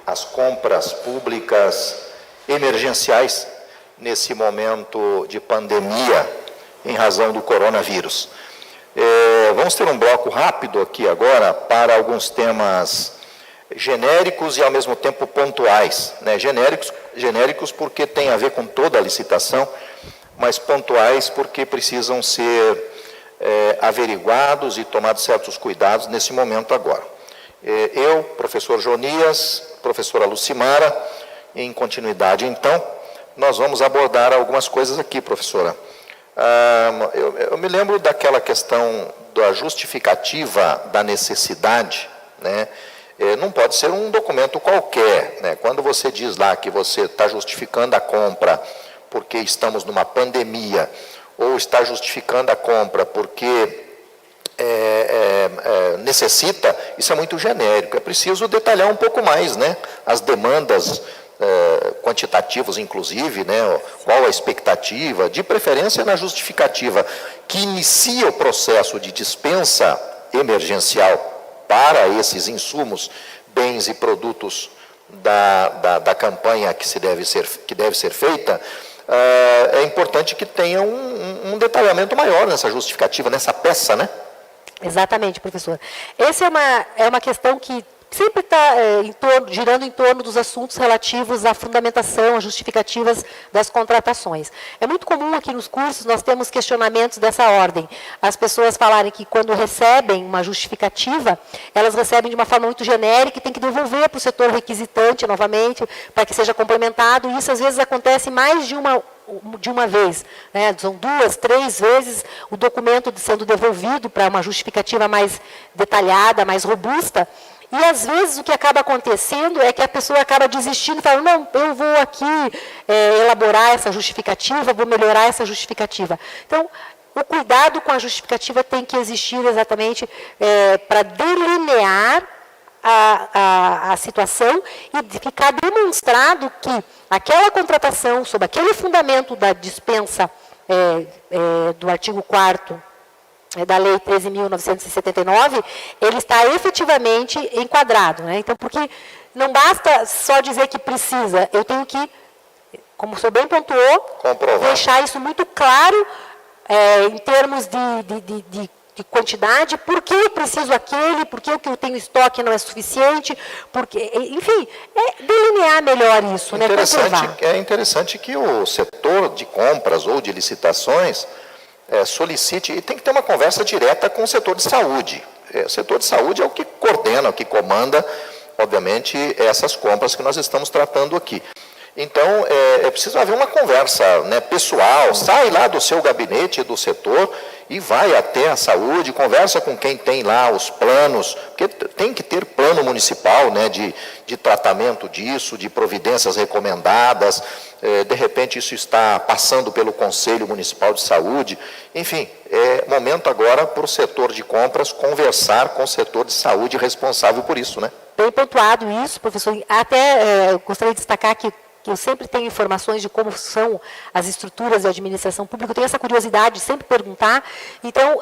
as compras públicas emergenciais nesse momento de pandemia em razão do coronavírus. Vamos ter um bloco rápido aqui agora para alguns temas genéricos e ao mesmo tempo pontuais, né? Genéricos porque tem a ver com toda a licitação, mas pontuais porque precisam ser averiguados e tomados certos cuidados nesse momento agora. Eu, professor Jonias, professora Lucimara, em continuidade então, nós vamos abordar algumas coisas aqui, professora. Eu me lembro daquela questão da justificativa da necessidade, né? Não pode ser um documento qualquer, né? Quando você diz lá que você está justificando a compra porque estamos numa pandemia, ou está justificando a compra porque necessita, isso é muito genérico. É preciso detalhar um pouco mais, né? As demandas quantitativas, inclusive, né? Qual a expectativa, de preferência na justificativa, que inicia o processo de dispensa emergencial para esses insumos, bens e produtos da campanha que deve ser feita. É importante que tenha um detalhamento maior nessa justificativa, nessa peça, né? Exatamente, professor. Essa é uma questão que sempre está girando em torno dos assuntos relativos à fundamentação, às justificativas das contratações. É muito comum aqui nos cursos, nós temos questionamentos dessa ordem. As pessoas falarem que quando recebem uma justificativa, elas recebem de uma forma muito genérica e tem que devolver para o setor requisitante novamente, para que seja complementado, e isso às vezes acontece mais de uma vez, né? São 2, 3 vezes o documento sendo devolvido para uma justificativa mais detalhada, mais robusta. E, às vezes, o que acaba acontecendo é que a pessoa acaba desistindo e fala, não, eu vou aqui elaborar essa justificativa, vou melhorar essa justificativa. Então, o cuidado com a justificativa tem que existir exatamente para delinear a situação e ficar demonstrado que aquela contratação, sob aquele fundamento da dispensa do artigo 4º, da Lei 13.979, ele está efetivamente enquadrado, né? Então, porque não basta só dizer que precisa, eu tenho que, como o senhor bem pontuou, comprovar. Deixar isso muito claro em termos de quantidade, por que eu preciso aquele, por que o que eu tenho em estoque não é suficiente, porque, enfim, delinear melhor isso, né? É interessante que o setor de compras ou de licitações solicite, e tem que ter uma conversa direta com o setor de saúde. O setor de saúde é o que coordena, o que comanda, obviamente, essas compras que nós estamos tratando aqui. Então, é preciso haver uma conversa, né, pessoal, sai lá do seu gabinete do setor e vai até a saúde, conversa com quem tem lá os planos, porque tem que ter plano municipal, né, de tratamento disso, de providências recomendadas, de repente isso está passando pelo Conselho Municipal de Saúde, enfim, é momento agora para o setor de compras conversar com o setor de saúde responsável por isso, né? Bem pontuado isso, professor, até gostaria de destacar que eu sempre tenho informações de como são as estruturas da administração pública, eu tenho essa curiosidade de sempre perguntar. Então,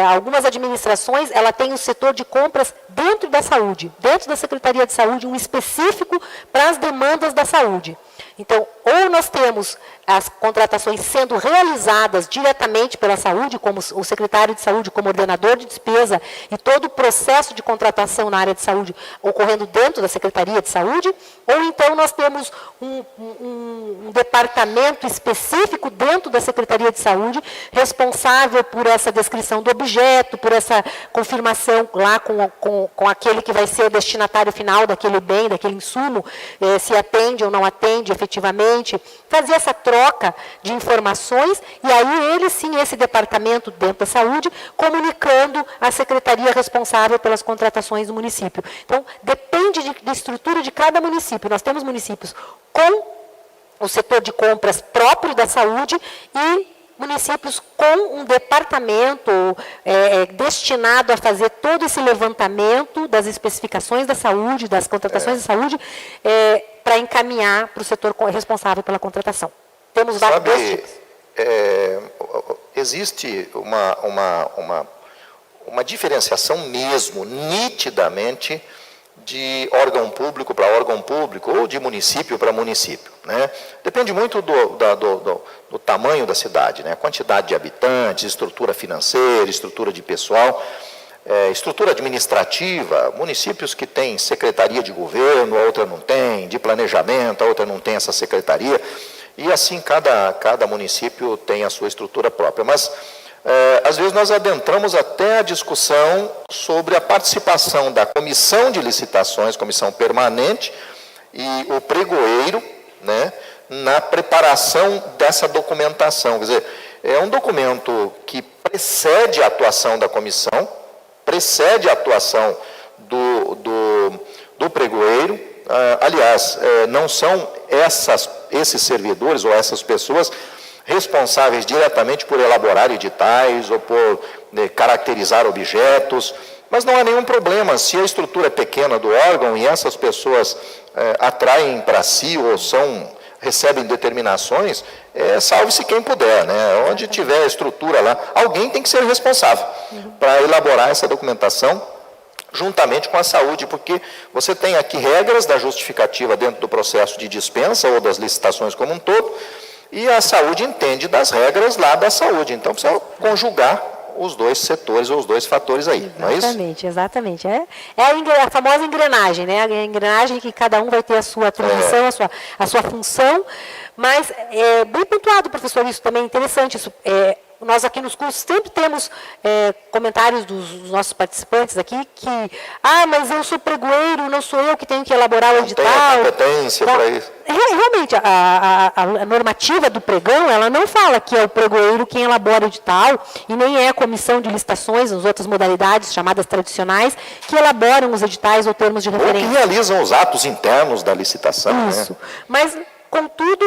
algumas administrações, ela tem o setor de compras dentro da saúde, dentro da Secretaria de Saúde, um específico para as demandas da saúde. Então, ou nós temos as contratações sendo realizadas diretamente pela saúde, como o secretário de saúde, como ordenador de despesa, e todo o processo de contratação na área de saúde ocorrendo dentro da Secretaria de Saúde, ou então nós temos um departamento específico dentro da Secretaria de Saúde, responsável por essa descrição do objeto, por essa confirmação lá com aquele que vai ser o destinatário final daquele bem, daquele insumo, se atende ou não atende efetivamente, fazer essa troca de informações, e aí ele sim, esse departamento dentro da saúde, comunicando à secretaria responsável pelas contratações do município. Então, depende da estrutura de cada município. Nós temos municípios com o setor de compras próprio da saúde e municípios com um departamento destinado a fazer todo esse levantamento das especificações da saúde, das contratações da saúde, para encaminhar para o setor responsável pela contratação. Temos vários tipos. Existe uma diferenciação mesmo, nitidamente, de órgão público para órgão público ou de município para município, né? Depende muito do tamanho da cidade, né? Quantidade de habitantes, estrutura financeira, estrutura de pessoal, estrutura administrativa. Municípios que têm secretaria de governo, a outra não tem, de planejamento, a outra não tem essa secretaria, e assim cada município tem a sua estrutura própria. Mas às vezes nós adentramos até a discussão sobre a participação da comissão de licitações, comissão permanente, e o pregoeiro, né, na preparação dessa documentação. Quer dizer, é um documento que precede a atuação da comissão, precede a atuação do pregoeiro. Aliás, não são esses servidores ou essas pessoas responsáveis diretamente por elaborar editais ou por caracterizar objetos, mas não há nenhum problema se a estrutura é pequena do órgão e essas pessoas atraem para si ou recebem determinações, salve-se quem puder, né? Onde tiver a estrutura lá, alguém tem que ser responsável para elaborar essa documentação juntamente com a saúde, porque você tem aqui regras da justificativa dentro do processo de dispensa ou das licitações como um todo, e a saúde entende das regras lá da saúde. Então, precisa conjugar os dois setores ou os dois fatores aí, não é isso? Exatamente, exatamente. É a famosa engrenagem, né? A engrenagem que cada um vai ter a sua atribuição, a sua função, mas é bem pontuado, professor, isso também é interessante. Isso, nós aqui nos cursos sempre temos comentários dos nossos participantes aqui que, mas eu sou pregoeiro, não sou eu que tenho que elaborar o edital. Não tem a competência para isso. Realmente, a normativa do pregão, ela não fala que é o pregoeiro quem elabora o edital, e nem é a comissão de licitações, as outras modalidades chamadas tradicionais, que elaboram os editais ou termos de referência. Ou que realizam os atos internos da licitação. Isso, né? Mas, contudo,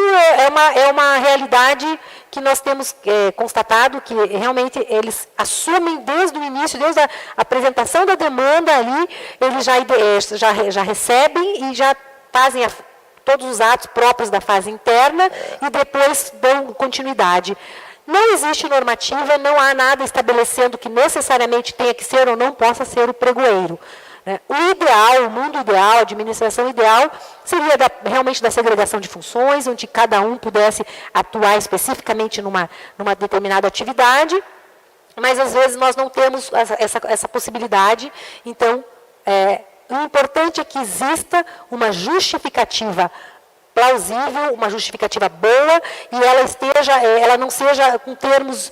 é uma realidade que nós temos constatado que realmente eles assumem desde o início, desde a apresentação da demanda ali, eles já recebem e já fazem todos os atos próprios da fase interna e depois dão continuidade. Não existe normativa, não há nada estabelecendo que necessariamente tenha que ser ou não possa ser o pregoeiro. O ideal, o mundo ideal, a administração ideal, seria realmente da segregação de funções, onde cada um pudesse atuar especificamente numa determinada atividade, mas às vezes nós não temos essa possibilidade. Então, o importante é que exista uma justificativa plausível, uma justificativa boa, e ela não seja com termos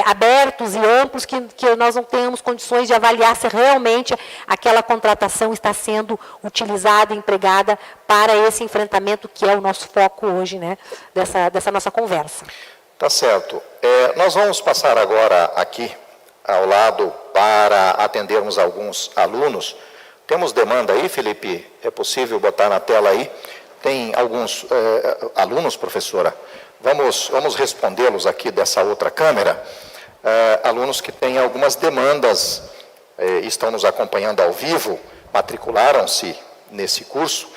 abertos e amplos, que nós não tenhamos condições de avaliar se realmente aquela contratação está sendo utilizada, empregada para esse enfrentamento que é o nosso foco hoje, né, dessa nossa conversa. Tá certo. Nós vamos passar agora aqui ao lado para atendermos alguns alunos. Temos demanda aí, Felipe? É possível botar na tela aí? Tem alguns alunos, professora, vamos respondê-los aqui dessa outra câmera, alunos que têm algumas demandas, estão nos acompanhando ao vivo, matricularam-se nesse curso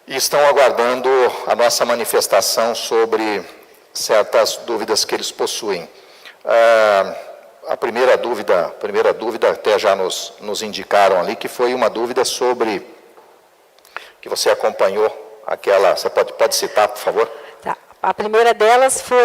e estão aguardando a nossa manifestação sobre certas dúvidas que eles possuem. A primeira dúvida até já nos indicaram ali, que foi uma dúvida sobre, que você acompanhou, você pode citar, por favor? Tá. A primeira delas foi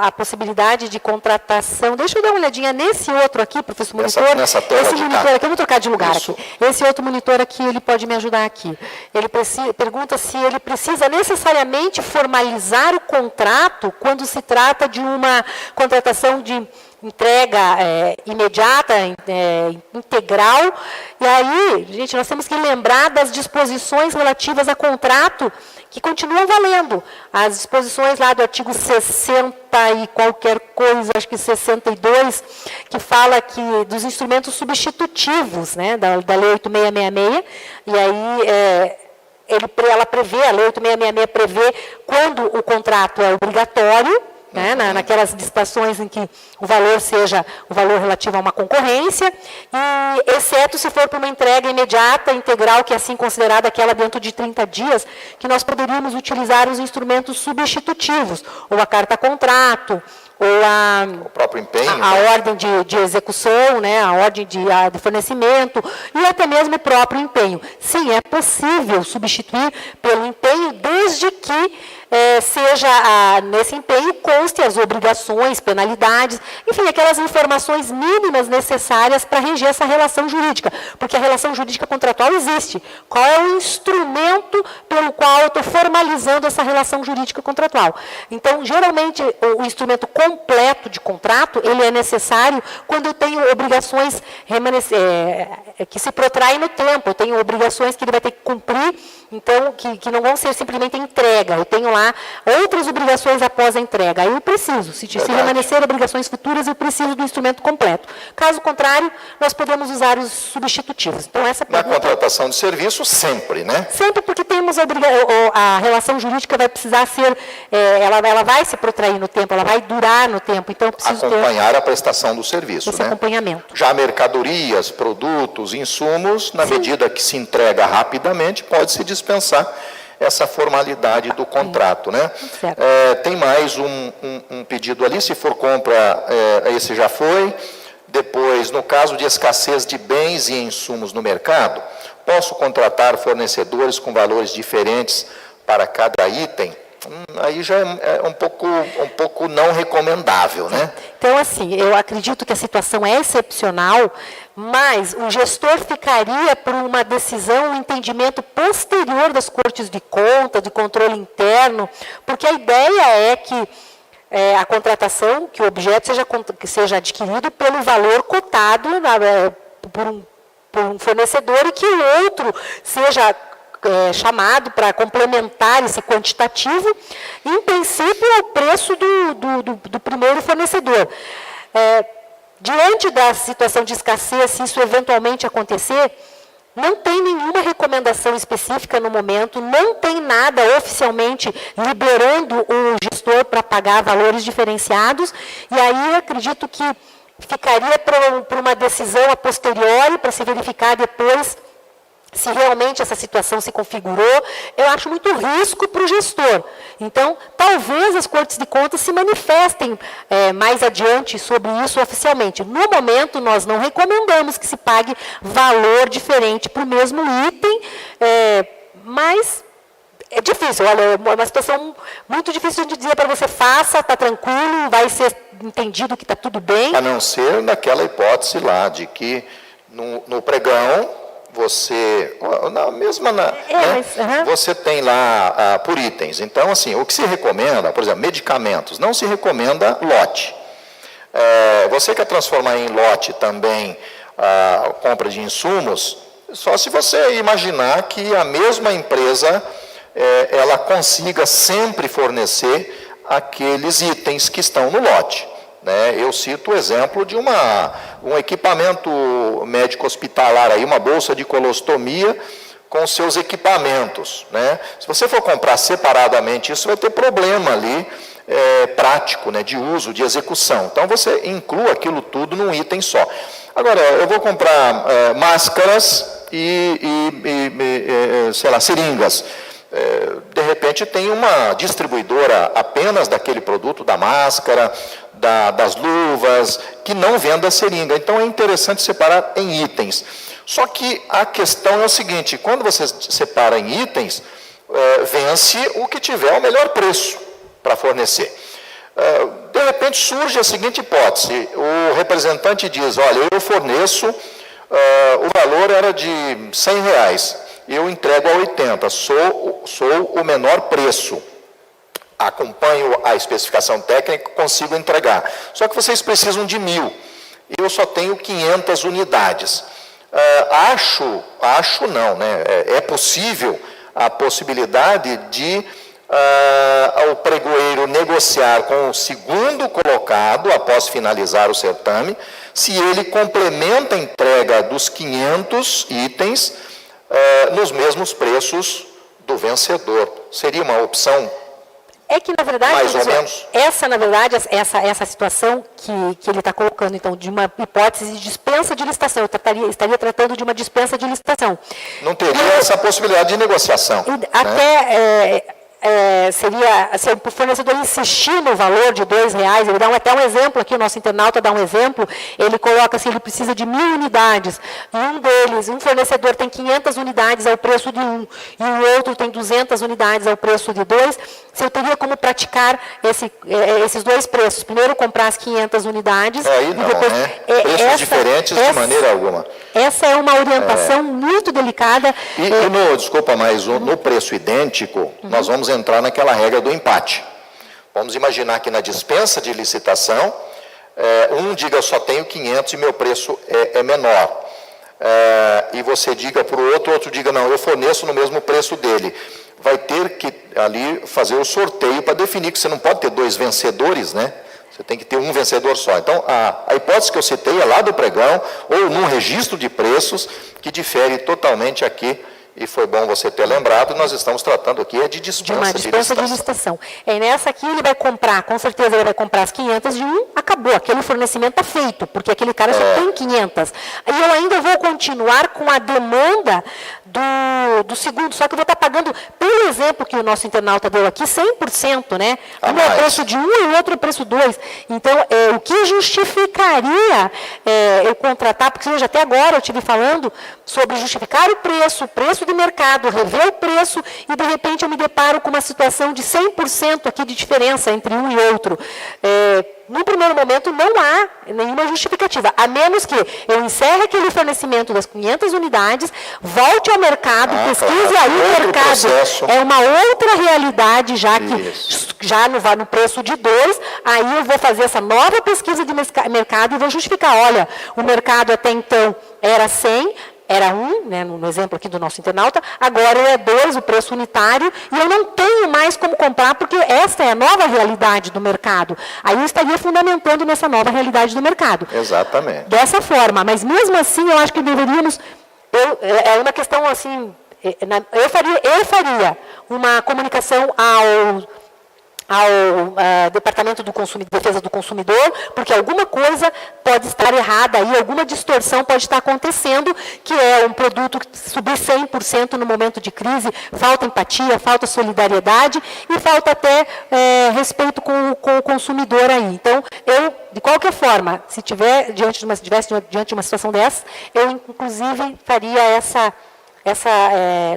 a possibilidade de contratação. Deixa eu dar uma olhadinha nesse outro aqui, professor monitor. Nessa tela esse monitor aqui, eu vou trocar de lugar Isso. aqui. Esse outro monitor aqui, ele pode me ajudar aqui. Ele pergunta se ele precisa necessariamente formalizar o contrato quando se trata de uma contratação de entrega imediata, integral. E aí, gente, nós temos que lembrar das disposições relativas a contrato que continuam valendo. As disposições lá do artigo 60 e qualquer coisa, acho que 62, que fala dos instrumentos substitutivos, né, da Lei 8666, e aí ela prevê, a Lei 8666 prevê quando o contrato é obrigatório, né, naquelas licitações em que o valor seja o valor relativo a uma concorrência, e exceto se for para uma entrega imediata, integral, que é assim considerada aquela dentro de 30 dias, que nós poderíamos utilizar os instrumentos substitutivos, ou a carta-contrato, ou o próprio empenho, a ordem de execução, né, a ordem de fornecimento e até mesmo o próprio empenho. Sim, é possível substituir pelo empenho desde que seja nesse empenho conste as obrigações, penalidades, enfim, aquelas informações mínimas necessárias para reger essa relação jurídica, porque a relação jurídica contratual existe. Qual é o instrumento pelo qual eu estou formalizando essa relação jurídica contratual? Então, geralmente, o instrumento completo de contrato, ele é necessário quando eu tenho obrigações que se protraem no tempo, eu tenho obrigações que ele vai ter que cumprir, então, que não vão ser simplesmente entrega. Eu tenho lá outras obrigações após a entrega. Aí eu preciso, se permanecer obrigações futuras, eu preciso do instrumento completo. Caso contrário, nós podemos usar os substitutivos. Então, essa pergunta, na contratação de serviço, sempre, né? Sempre, porque temos a relação jurídica vai precisar ser, ela vai se protrair no tempo, ela vai durar no tempo. Então, eu preciso acompanhar a prestação do serviço, esse acompanhamento. Já mercadorias, produtos, insumos, na medida que se entrega rapidamente, pode-se dispensar essa formalidade do contrato, né? Tem mais um pedido ali, se for compra, esse já foi. Depois, no caso de escassez de bens e insumos no mercado, posso contratar fornecedores com valores diferentes para cada item? Aí já é um pouco não recomendável, né? Então, assim, eu acredito que a situação é excepcional, mas o gestor ficaria por uma decisão, um entendimento posterior das cortes de conta, de controle interno, porque a ideia é que a contratação, que o objeto seja adquirido pelo valor cotado por um fornecedor e que o outro seja chamado para complementar esse quantitativo, em princípio, ao preço do primeiro fornecedor. Diante da situação de escassez, se isso eventualmente acontecer, não tem nenhuma recomendação específica no momento, não tem nada oficialmente liberando o gestor para pagar valores diferenciados, e aí eu acredito que ficaria para uma decisão a posteriori, para se verificar depois se realmente essa situação se configurou. Eu acho muito risco para o gestor. Então, talvez as cortes de contas se manifestem mais adiante sobre isso oficialmente. No momento, nós não recomendamos que se pague valor diferente para o mesmo item, mas é difícil, olha, é uma situação muito difícil de dizer para você, faça, está tranquilo, vai ser entendido que está tudo bem. A não ser naquela hipótese lá, de que no pregão, você, você tem lá por itens. Então, assim, o que se recomenda, por exemplo, medicamentos, não se recomenda lote. Você quer transformar em lote também a compra de insumos, só se você imaginar que a mesma empresa ela consiga sempre fornecer aqueles itens que estão no lote. Eu cito o exemplo de um equipamento médico hospitalar, aí, uma bolsa de colostomia com seus equipamentos. Se você for comprar separadamente, isso vai ter problema ali prático, de uso, de execução. Então, você inclui aquilo tudo num item só. Agora, eu vou comprar máscaras sei lá, seringas. De repente tem uma distribuidora apenas daquele produto, da máscara, das luvas, que não venda seringa. Então é interessante separar em itens. Só que a questão é o seguinte, quando você separa em itens, vence o que tiver o melhor preço para fornecer. De repente surge a seguinte hipótese, o representante diz, olha, eu forneço, o valor era de R$100, eu entrego a 80, sou o menor preço. Acompanho a especificação técnica, consigo entregar. Só que vocês precisam de 1.000, eu só tenho 500 unidades. Acho não, é possível a possibilidade de o pregoeiro negociar com o segundo colocado, após finalizar o certame, se ele complementa a entrega dos 500 itens nos mesmos preços do vencedor. Seria uma opção? É que, na verdade, mais ou menos. Essa situação que ele está colocando, então, de uma hipótese de dispensa de licitação, eu estaria tratando de uma dispensa de licitação. Não teria essa possibilidade de negociação. seria, se o fornecedor insistir no valor de R$2, ele dá até um exemplo aqui, o nosso internauta dá um exemplo, ele coloca assim, ele precisa de 1.000 unidades, e um fornecedor tem 500 unidades ao preço de 1, e o outro tem 200 unidades ao preço de 2, se eu teria como praticar esses dois preços, primeiro comprar as 500 unidades, aí não, e depois... né? Preços diferentes de maneira alguma. Essa é uma orientação muito delicada. Desculpa, mas no preço idêntico, nós vamos entrar naquela regra do empate. Vamos imaginar que na dispensa de licitação, um diga eu só tenho 500 e meu preço é menor. E você diga para o outro diga não, eu forneço no mesmo preço dele. Vai ter que ali fazer o sorteio para definir que você não pode ter dois vencedores, né? Você tem que ter um vencedor só. Então, a hipótese que eu citei é lá do pregão, ou num registro de preços, que difere totalmente aqui, e foi bom você ter lembrado, nós estamos tratando aqui de dispensa de licitação. Nessa aqui ele vai comprar, com certeza ele vai comprar as 500 de um, acabou, aquele fornecimento está feito, porque aquele cara só tem 500. E eu ainda vou continuar com a demanda do segundo, só que eu vou estar pagando, pelo exemplo que o nosso internauta deu aqui, 100%, né? Um é o preço de 1 e o outro é o preço 2. Então, o que justificaria eu contratar, porque hoje até agora eu estive falando sobre justificar o preço de mercado, rever o preço e, de repente, eu me deparo com uma situação de 100% aqui de diferença entre um e outro. No primeiro momento, não há nenhuma justificativa, a menos que eu encerre aquele fornecimento das 500 unidades, volte ao mercado, pesquise aí o mercado. Processo. É uma outra realidade, já que já no preço de 2, aí eu vou fazer essa nova pesquisa de mercado e vou justificar, olha, o mercado até então era 100, era 1, né, no exemplo aqui do nosso internauta, agora é 2, o preço unitário, e eu não tenho mais como comprar, porque esta é a nova realidade do mercado. Aí eu estaria fundamentando nessa nova realidade do mercado. Exatamente. Dessa forma, mas mesmo assim, eu acho que deveríamos... É uma questão assim... Eu faria uma comunicação ao Departamento de Defesa do Consumidor, porque alguma coisa pode estar errada aí, alguma distorção pode estar acontecendo, que é um produto que subir 100% no momento de crise, falta empatia, falta solidariedade e falta até respeito com o consumidor aí. Então, eu, de qualquer forma, se estivesse diante de uma situação dessa, eu, inclusive, faria essa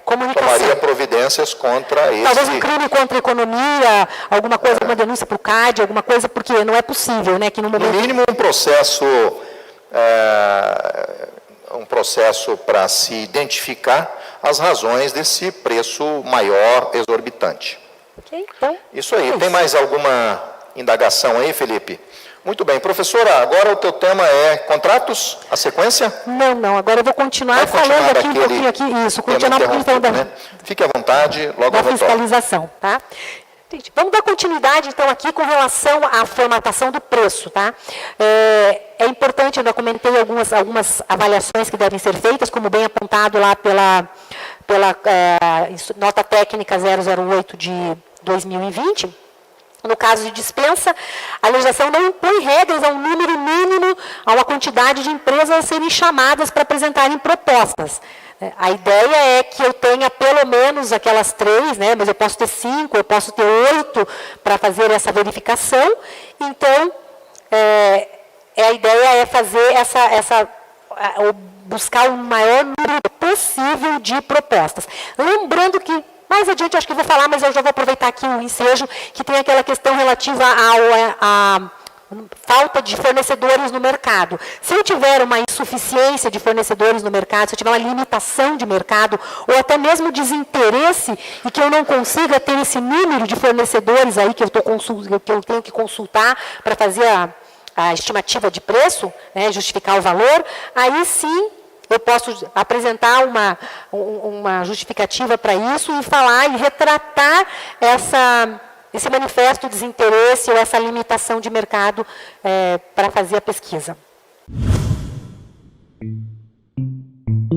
comunicação. Tomaria providências contra esse... Talvez um crime contra a economia, alguma coisa, alguma denúncia para o CAD, alguma coisa, porque não é possível, né? Que no momento... No mínimo um processo para se identificar as razões desse preço maior, exorbitante. Ok, então... Isso aí. Tem mais alguma indagação aí, Felipe? Muito bem. Professora, agora o teu tema é contratos, a sequência? Não. Agora eu vou continuar falando aqui um pouquinho aqui. Isso, continuar um pouquinho falando né? Fique à vontade, logo eu da fiscalização, tá? Gente, vamos dar continuidade, então, aqui com relação à formatação do preço, tá? É importante, eu já comentei algumas avaliações que devem ser feitas, como bem apontado lá pela nota técnica 008 de 2020, no caso de dispensa, a legislação não impõe regras a um número mínimo, a uma quantidade de empresas a serem chamadas para apresentarem propostas. A ideia é que eu tenha pelo menos aquelas 3, né, mas eu posso ter 5, eu posso ter 8 para fazer essa verificação. Então, a ideia é fazer buscar o maior número possível de propostas. Lembrando que, mais adiante, acho que eu vou falar, mas eu já vou aproveitar aqui o ensejo, que tem aquela questão relativa à falta de fornecedores no mercado. Se eu tiver uma insuficiência de fornecedores no mercado, se eu tiver uma limitação de mercado, ou até mesmo desinteresse, e que eu não consiga ter esse número de fornecedores aí que eu tenho que consultar para fazer a estimativa de preço, né, justificar o valor, aí sim eu posso apresentar uma justificativa para isso e falar e retratar esse manifesto de desinteresse ou essa limitação de mercado para fazer a pesquisa.